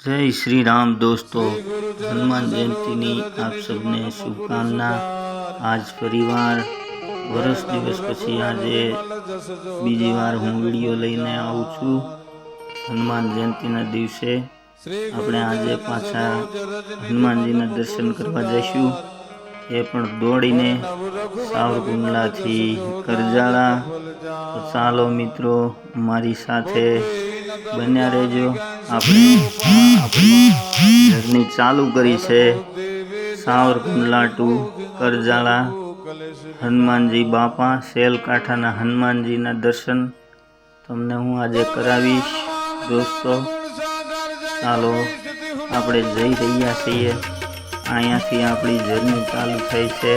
जय श्री राम दोस्तों। हनुमान जयंती आप सबने शुभकामना। आज परिवार वर्ष दिवस पछी आज बीजी वार हूँ विडियो लईने आऊँ छूँ। हनुमान जयंती दिवसे આપણે આજે પાછા હનુમાનજીના દર્શન કરવા જઈશું, એ પણ દોડીને સાવરકુંડલાથી કરજાળા। તો ચાલો મિત્રો મારી સાથે બન્યા રહેજો। આપણે આપણી જર્ની ચાલુ કરી છે સાવરકુંડલા ટુ કરજાળા। હનુમાનજી બાપા સેલકાંઠાના હનુમાનજીના દર્શન તમને હું આજે કરાવીશ દોસ્તો। ચાલો આપણે જઈ રહ્યા છીએ, અહીંયાથી આપણી જર્ની ચાલુ થઈ છે।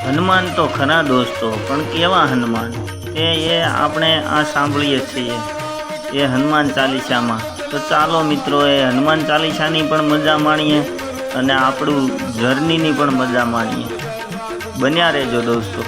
हनुमान तो खरा दोस्तों, पण केवा हनुमान ये आपणे आ सांभळीए छीए ये हनुमान चालीसा में। तो चालो मित्रों ए हनुमान चालीसा नी पण मजा माणीए अने आपणुं जर्नी नी पण मजा माणीए। बन्या रहेजो दोस्तों।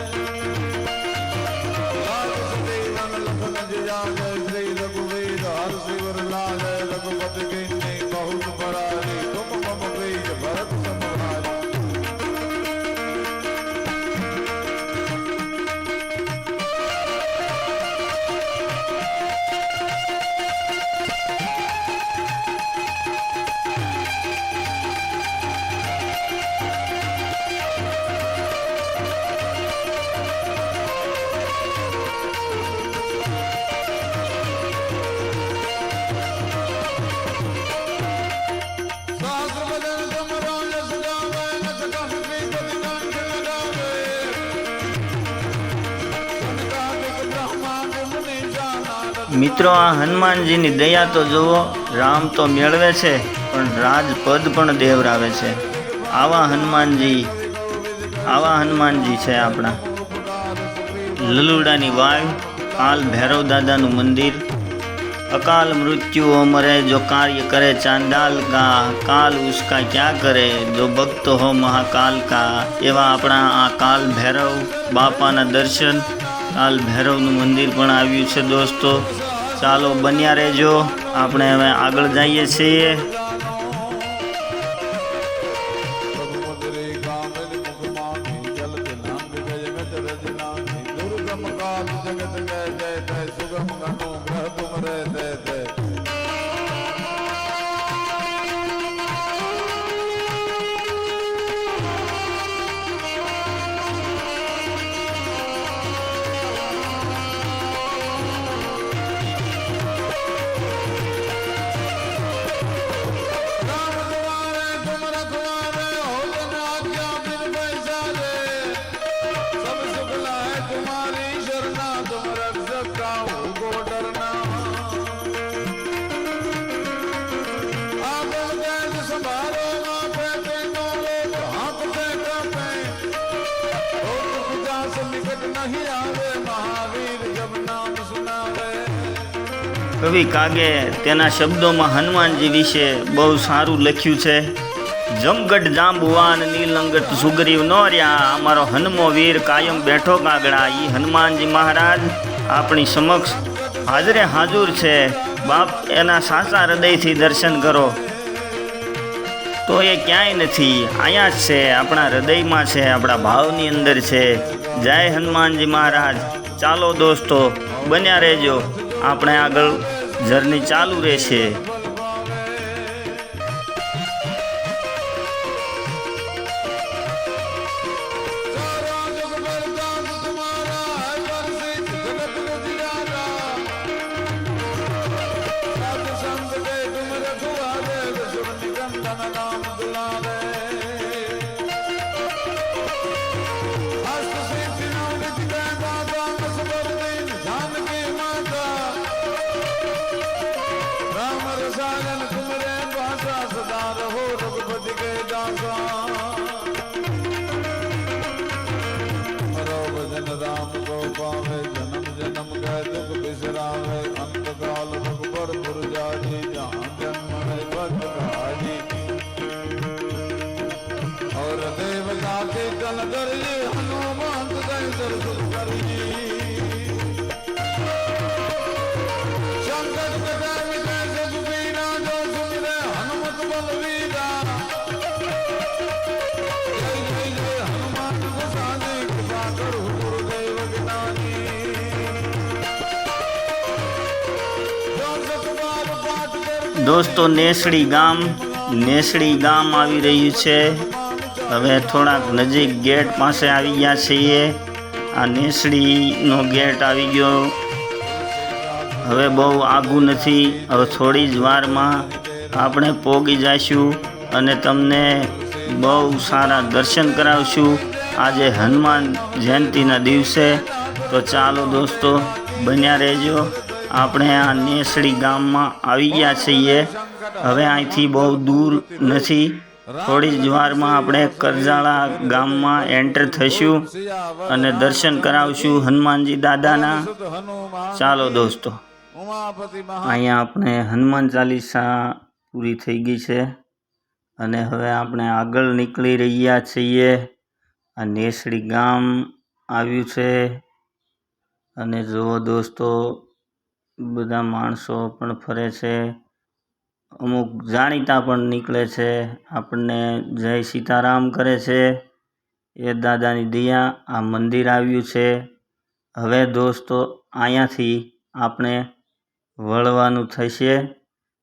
मित्रों आ हनुमानजी नी दया तो जुओ, राम तो मेळवे छे पण राजपद पण देवरावे छे। आवा हनुमानजी छे आपणा। ललुडानी वाय, काल भैरव दादानु मंदिर। अकाल मृत्यु अमरे जो कार्य करे चांडाल का, काल उसका क्या करे जो भक्त हो महाकाल का। एवा अपना आ काल भैरव बापाना दर्शन, काल भैरवनु मंदिर पण आव्युं छे दोस्तों। चालो बन्या रहेजो, आपणे हवे आगळ जाईए छीए। कवि कागे तेना शब्दों में हनुमानजी विषे बहु सारू लख्यू छे। जमगढ़ जांबुवान नीलंगट सुग्रीव नौर्या, अमारो हनुमो वीर कायम बैठो कागड़ा। ई हनुमानजी महाराज अपनी समक्ष हाजरे हाजूर छे। बाप एना साचा हृदय थी दर्शन करो तो ये क्यांय नथी, आया छे अपना हृदय में छे, अपना भावनी अंदर छे। जय हनुमानजी महाराज। चालो दोस्तों बन्या रहेजो, આપણે આગળ જર્ની ચાલુ રહેશે। पावे जन्म जन्म का दुख बिसरावे अंत काल मुख पर पुरजाजी जहाँ जन्म है भक्त भाजी और देवता के कल करिए हनुमंत गए दर्शन करिए संकट कटा मिटे सब पीरा जो सुमिरे हनुमत बलवीरा દોસ્તો નેસડી ગામ આવી રહ્યું છે। હવે થોડાક નજીક ગેટ પાસે આવી ગયા છીએ। આ નેસડીનો ગેટ આવી ગયો। હવે બહુ આઘું નથી, હવે થોડી જ વારમાં આપણે પહોંચી જઈશું અને તમને બહુ સારા દર્શન કરાવશું આજે હનુમાન જયંતીના દિવસે। તો ચાલો દોસ્તો બન્યા રહેજો। આપણે આ નેસડી ગામમાં આવી ગયા છીએ। હવે અહીંથી બહુ દૂર નથી, થોડી જ વારમાં આપણે કરજાળા ગામમાં એન્ટર થઈશું અને દર્શન કરાવશું હનુમાનજી દાદાના। ચાલો દોસ્તો, અહીંયા આપણે હનુમાન ચાલીસા પૂરી થઈ ગઈ છે અને હવે આપણે આગળ નીકળી રહ્યા છીએ। આ નેસડી ગામ આવ્યું છે અને જુઓ દોસ્તો બધા માણસો પણ ફરે છે, અમુક જાણીતા પણ નીકળે છે, આપણને જય સીતારામ કરે છે। એ દાદાની દયા આ મંદિર આવ્યું છે। હવે દોસ્તો અહીંયાથી આપણે વળવાનું થશે,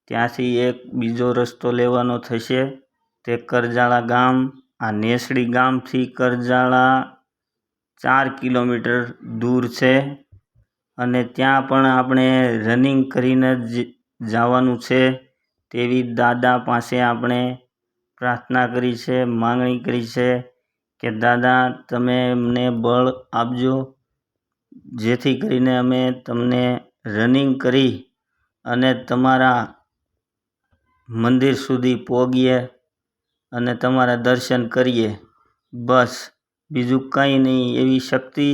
ત્યાંથી એક બીજો રસ્તો લેવાનો થશે, તે કરજાળા ગામ। આ નેસડી ગામથી કરજાળા 4 કિલોમીટર દૂર છે અને ત્યાં પણ આપણે રનિંગ કરીને જ જવાનું છે તેવી દાદા પાસે આપણે પ્રાર્થના કરી છે, માંગણી કરી છે કે દાદા તમે અમને બળ આપજો જેથી કરીને અમે તમને રનિંગ કરી અને તમારા મંદિર સુધી પહોંચીએ અને તમારા દર્શન કરીએ। બસ બીજું કંઈ નહીં, એવી શક્તિ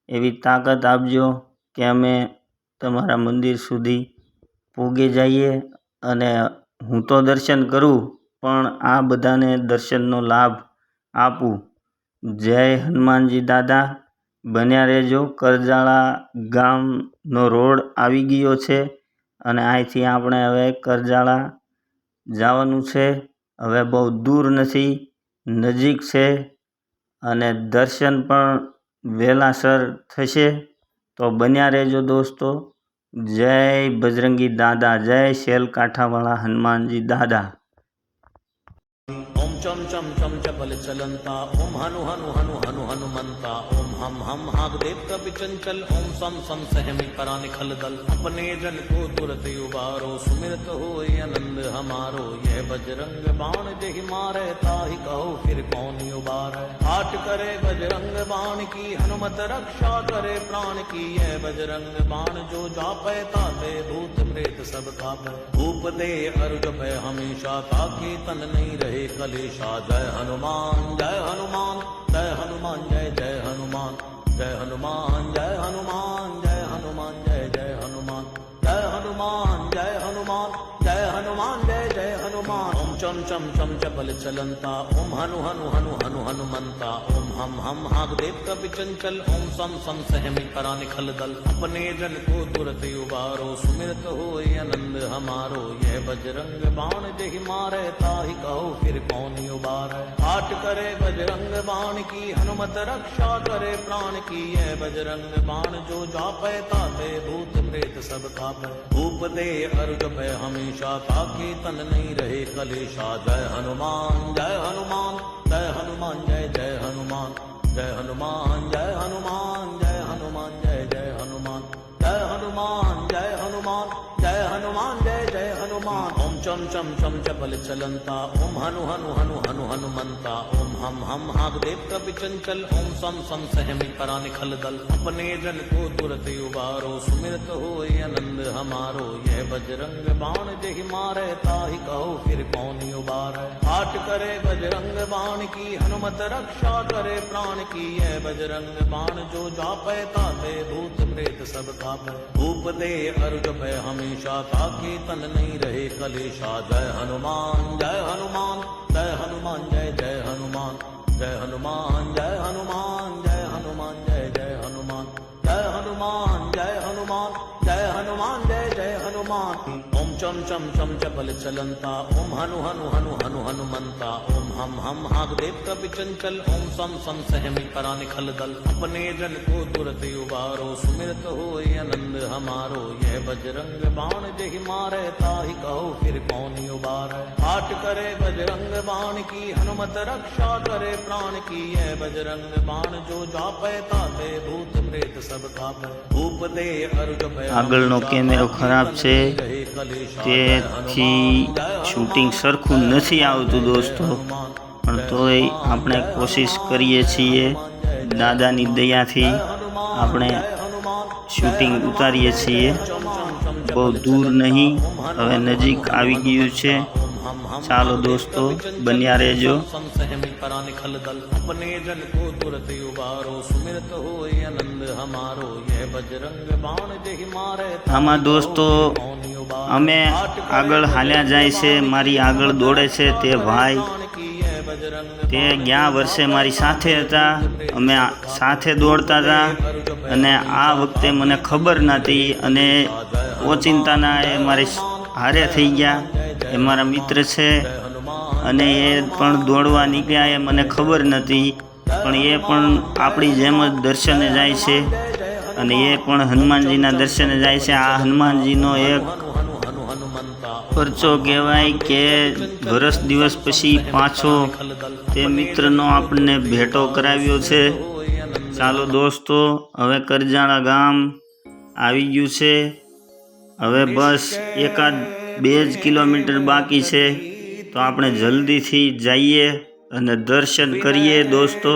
એવી તાકાત આપજો કે અમે તમારા મંદિર સુધી પહોંચી જઈએ અને હું તો દર્શન કરું પણ આ બધાને દર્શનનો લાભ આપું। જય હનુમાનજી દાદા, બન્યા રહેજો। કરજાળા ગામનો રોડ આવી ગયો છે અને અહીંથી આપણે હવે કરજાળા જવાનું છે। હવે બહુ દૂર નથી, નજીક છે અને દર્શન પણ વહેલાસર થશે। તો બન્યા રહેજો દોસ્તો। જય બજરંગી દાદા, જય શેલકાંઠાવાળા હનુમાનજી દાદા। ओम चम चम चम चपल चलंता ओम हनु हनु हनु हनु हनुमंता ओम हम हाग देव कपि चंचल ओम सम सम सहमी करा निखल दल अपने जन को तुरत उबारो सुमिरत हो आनंद हमारो यह बजरंग बाण जहि मारे ताहि कहो फिर कौन उबारे। आट करे बजरंग बाण की हनुमत रक्षा करे प्राण की यह बजरंग बाण जो जापै ताते भूत प्रेत सब कापै। धूप दे अर्घ भय हमेशा ताकि तन नहीं रहे कलेशा। जय हनुमान जय हनुमान जय हनुमान जय जय हनुमान जय हनुमान जय हनुमान जय हनुमान जय जय हनुमान जय हनुमान जय हनुमान जय हनुमान जय जय हनुमान। ओम चम चम चम चपल चलंता ओम हनु हनु हनु हनु हनुमंता ओम हम हाग देव कपि चंचल ओम सम सम सहमी करा निखल दल अपने जन को तुरत उबारो सुमिरत हो आनंद हमारो यह बजरंग बाण जहि मारे ताहि कहो फिर कौन उबारे। आट करे बजरंग बाण की हनुमत रक्षा करे प्राण की यह बजरंग बाण जो जापै ताते भूत प्रेत सब कापै। धूप दे अर्घ भय हमेशा ताकि तन नहीं रहे कलेशा। जय हनुमान जय हनुमान जय हनुमान जय जय हनुमान जय हनुमान जय हनुमान जय हनुमान जय जय हनुमान जय हनुमान जय हनुमान जय हनुमान जय जय हनुमान। ओम चम चम चम चम चपल चलंता ओम हनु हनु हनु हनु हनुमंता ओम हम हाग देव कपि चंचल ओम सम सम सहमी परानि खल दल अपने जन को तुरत उबारो सुमिरत होए आनंद हमारो यह बजरंग बाण जेहि मारे ताहि कहो फिर कौन उबारे आट करे बजरंग बाण की हनुमत रक्षा करे प्राण की यह बजरंग बाण जो जापै ताते भूत प्रेत सब कापै धूप दे अर्घ भय हमेशा ताके तन नहीं रहे कलेशा जय हनुमान जय हनुमान जय हनुमान जय जय हनुमान जय हनुमान जय हनुमान जय हनुमान जय जय हनुमान जय हनुमान जय हनुमान जय हनुमान जय जय हनुमान ओम चम चम चम चपल चलंता ओम हनु हनु हनु हनु हनुमंता ओम हम हाग देव कपि चंचल ओम सम सम सहमी परानि खल दल अपने जन को तुरत उबारो सुमिरत होए आनंद हमारो यह बजरंग बाण जेहि मारे ताहि कहो फिर कौन उबारे आट करे बजरंग बाण की हनुमत रक्षा करे प्राण की यह बजरंग बाण जो जापै ताते भूत प्रेत सब कापै धूप दे अर्घ भय આગળનો કેમેરો ખરાબ છે તેથી શૂટિંગ સરખું નથી આવતું દોસ્તો, પણ તોય આપણે કોશિશ કરીએ છીએ. દાદાની દયાથી આપણે શૂટિંગ ઉતારીએ છીએ. બહુ દૂર નહીં, હવે નજીક આવી ગયું છે. ચાલો દોસ્તો, બન્યા રહેજો. अपने जन को तुरत उबारो सुमिरत होए आनंद हमारो यह बजरंग बाण जेहि मारे આમાં દોસ્તો અમે આગળ હાલ્યા જાય છે. મારી આગળ દોડે છે તે ભાઈ, તે ગયા વર્ષે મારી સાથે હતા. અમે સાથે દોડતા હતા અને આ વખતે મને ખબર નહોતી અને ઓચિંતાના એ મારી હારે થઈ ગયા. એ મારા મિત્ર છે અને એ પણ દોડવા નીકળ્યા. એ મને ખબર નહોતી, પણ એ પણ આપણી જેમ જ દર્શને જાય છે અને એ પણ હનુમાનજીના દર્શને જાય છે. આ હનુમાનજીનો એક પરચો કહેવાય કે વર્ષ દિવસ પછી પાછો તે મિત્રનો આપણને ભેટો કરાવ્યો છે. ચાલો દોસ્તો, હવે કરજાણા ગામ આવી ગયું છે. હવે બસ એકાદ 2 જ કિલોમીટર બાકી છે, તો આપણે જલ્દીથી જઈએ અને દર્શન કરીએ દોસ્તો.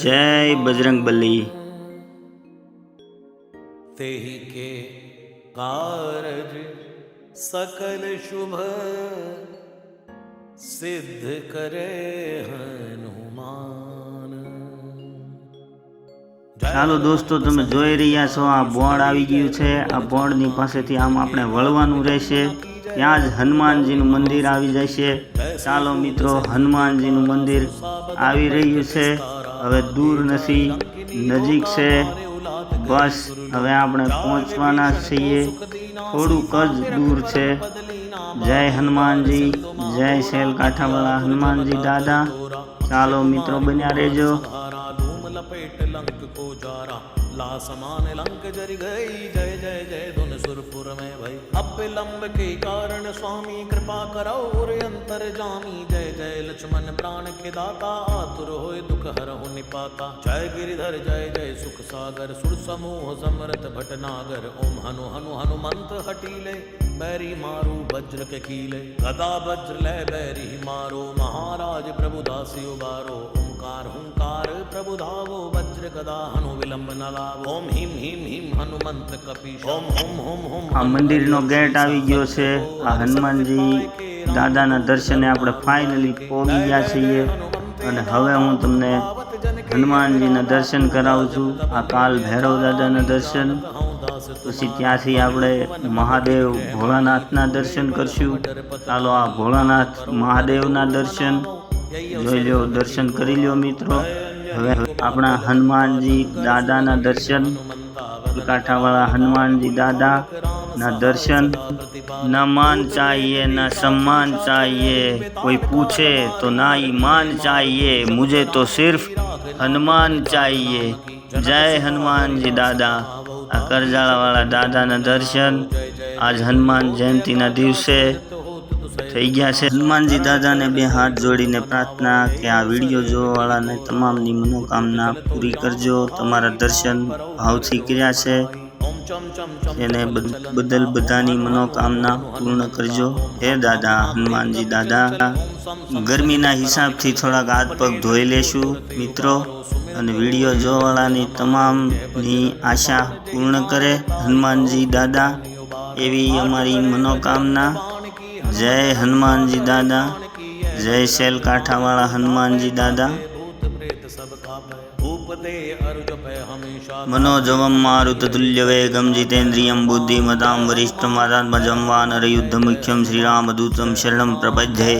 જય બજરંગબલી. तेहि के कारज सकल शुभ सिद्ध करे हनुमान. ચાલો દોસ્તો, તમે જોઈ રહ્યા છો આ બોર્ડ આવી ગયું છે. આ બોર્ડની પાસેથી આમ આપણે વળવાનું રહેશે. ત્યાં જ હનુમાનજીનું મંદિર આવી જશે. ચાલો મિત્રો, હનુમાનજીનું મંદિર આવી રહ્યું છે. હવે દૂર નથી, નજીક છે. બસ હવે આપણે પહોંચવાના છીએ. થોડુંક જ દૂર છે. જય હનુમાનજી, જય શૈલ કાંઠાવાળા હનુમાનજી દાદા. ચાલો મિત્રો, બન્યા રહેજો. लपेट लंक को जारा ला समान लंक जरि गई जय जय जय धुन सुरपुर में भई अब लंब के कारण स्वामी कृपा करो और अंतर जामी जय जय लक्ष्मण प्राण के दाता आतुर होए दुख हरहु निपाता जय गिरिधर जय जय सुख सागर सुर समूह समरथ भटनागर ओम हनु हनु हनुमंत हटीले बैरी मारू वज्र के कीले गदा वज्र ले बैरी मारो महाराज प्रभु दासी उबारो ओंकार हुंकार प्रभु धावो वज्र गदा हनु विलंब न लावो ओम हिम हिम हिम हनुमंत कपीश ओम हुम हुम हुम. આ મંદિરનો ગેટ આવી ગયો છે. આ હનુમાનજી દાદાના દર્શને આપણે ફાઇનલી પહોંચી ગયા છીએ અને હવે હું તમને હનુમાનજીના દર્શન કરાવું છું. આ કાલ ભૈરવ દાદાના દર્શન, પછી ત્યાંથી આપણે મહાદેવ ભોળાનાથના દર્શન કરશું. ચાલો આ ભોળાનાથ મહાદેવના દર્શન જોઈ લો, દર્શન કરી લો મિત્રો. હવે આપણા હનુમાનજી દાદાના દર્શન, કાંઠાવાળા હનુમાનજી દાદાના દર્શન. ન માન चाहिए न सम्मान चाहिए, कोई पूछे तो ना ईमान चाहिए, मुझे तो सिर्फ हनुमान चाहिए. जय हनुमान जी दादा. આ કરજાળાવાળા દાદાના દર્શન આજ હનુમાન જયંતિના દિવસે થઈ ગયા છે. હનુમાનજી દાદાને 2 હાથ જોડીને પ્રાર્થના કે આ વિડીયો જોવાવાળાને તમામની મનોકામના પૂરી કરજો. તમારા દર્શન ભાવથી કર્યા છે चम चम चम એને બદલ બધાની મનોકામના પૂર્ણ કરજો. હે દાદા હનુમાનજી દાદા, ગરમીના હિસાબથી થોડાક હાથ પગ ધોઈ લેશું મિત્રો, અને વિડીયો જોવાળાની તમામની આશા પૂર્ણ કરે હનુમાનજી દાદા, એવી અમારી મનોકામના. જય હનુમાનજી દાદા, જય શેલ કાંઠાવાળા હનુમાનજી દાદા. मनोजवम मारुततुल्य वेगम जितेन्द्रियं बुद्धिमतां वरिष्ठम वातात्मजं वानरयुद्धमुख्यं श्रीरामदूतं शरणं प्रपद्ये.